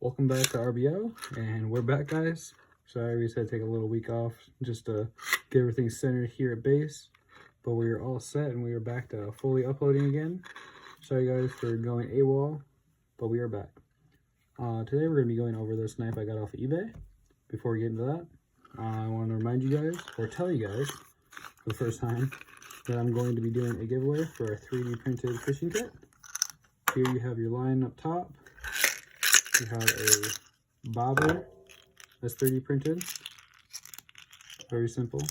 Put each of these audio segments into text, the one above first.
Welcome back to RBO, and we're back, guys. Sorry we said take a little week off just to get everything centered here at base, but we are all set and we are back to fully uploading again. Sorry guys for going AWOL, but we are back. Today we're going to be going over this knife I got off of eBay. Before we get into that, I want to remind you guys, or tell you guys for the first time, that I'm going to be doing a giveaway for a 3D printed fishing kit. Here you have your line up top. You have a bobber that's 3D printed. Very simple.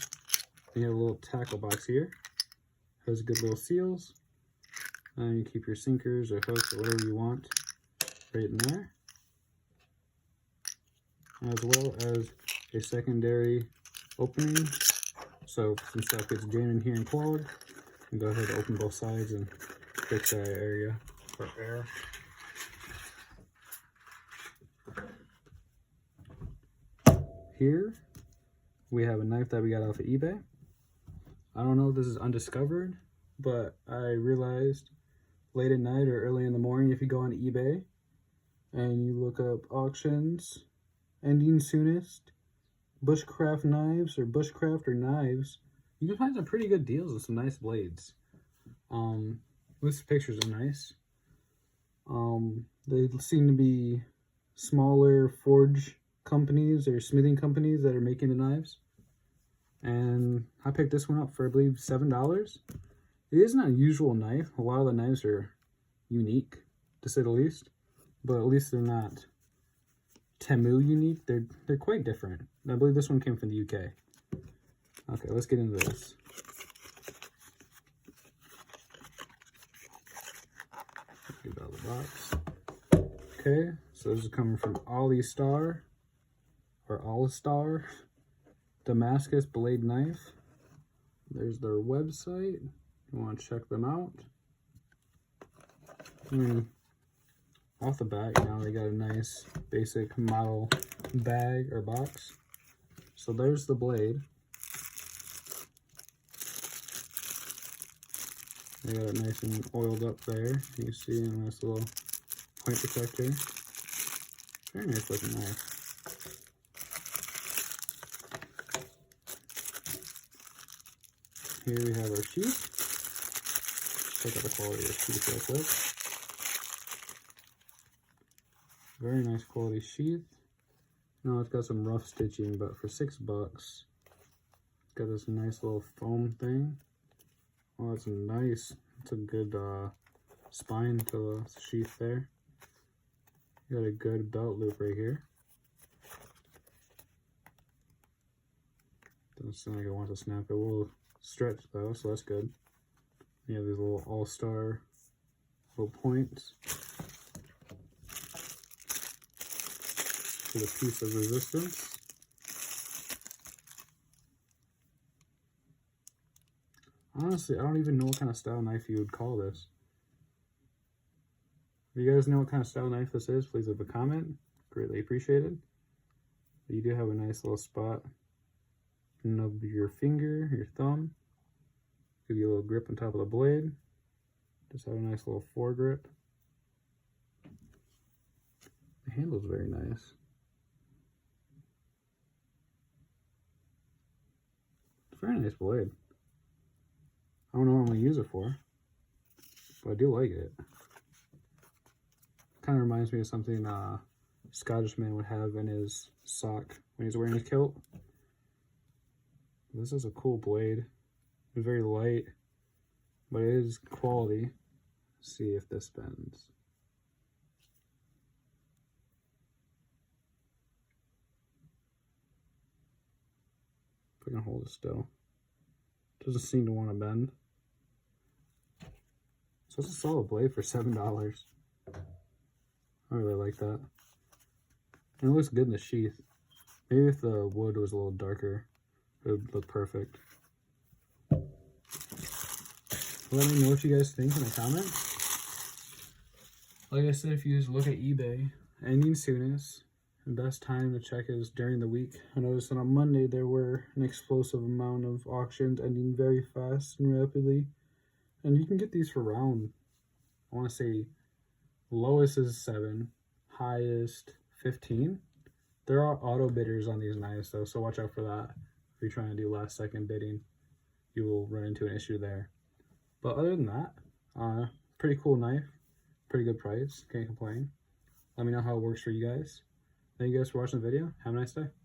You have a little tackle box here. Has good little seals. And you keep your sinkers or hooks or whatever you want right in there. As well as a secondary opening. So if some stuff gets jammed in here and clogged, you can go ahead and open both sides and fix that area for air. Here we have a knife that we got off of eBay. I don't know if this is undiscovered, but I realized late at night or early in the morning, if you go on eBay and you look up auctions, ending soonest, Bushcraft knives or Bushcraft or knives, you can find some pretty good deals with some nice blades. These pictures are nice. They seem to be smaller forge companies or smithing companies that are making the knives, and I picked this one up for I believe $7. It is an unusual knife. A lot of the knives are unique to say the least, but at least they're not Temu unique. They're quite different. I believe this one came from the UK. Okay, let's get into this. Get out of the box. Okay, so this is coming from All-Star Damascus blade knife. There's their website. You want to check them out. Off the bat, they got a nice basic model bag or box. So there's the blade. They got it nice and oiled up there. You can see a nice little point protector. Very nice looking knife. Here we have our sheath. Check out the quality of the sheath real quick. Very nice quality sheath. Now it's got some rough stitching, but for $6, it's got this nice little foam thing. Oh, that's nice. It's a good spine to the sheath there. You got a good belt loop right here. Doesn't sound like I want to snap. It will stretch though, so that's good. You have these little all-star little points for the piece of resistance. Honestly, I don't even know what kind of style knife you would call this. If you guys know what kind of style knife this is, please leave a comment. Greatly appreciated. You do have a nice little spot of your finger, your thumb. Give you a little grip on top of the blade. Just have a nice little foregrip. The handle's very nice. It's a very nice blade. I don't know what I'm going to use it for, but I do like it. Kind of reminds me of something a Scottish man would have in his sock when he's wearing his kilt. This is a cool blade. It's very light, but it is quality. Let's see if this bends. If I can hold it still. Doesn't seem to want to bend. So it's a solid blade for $7. I really like that. And it looks good in the sheath. Maybe if the wood was a little darker, it would look perfect. Let me know what you guys think in the comments. Like I said, if you just look at eBay, ending soonest, the best time to check is during the week. I noticed that on Monday there were an explosive amount of auctions ending very fast and rapidly. And you can get these for around, I want to say, lowest is $7, highest $15. There are auto bidders on these knives though, so watch out for that. If you're trying to do last second bidding, you will run into an issue there. But other than that, pretty cool knife, pretty good price, can't complain. Let me know how it works for you guys. Thank you guys for watching the video. Have a nice day.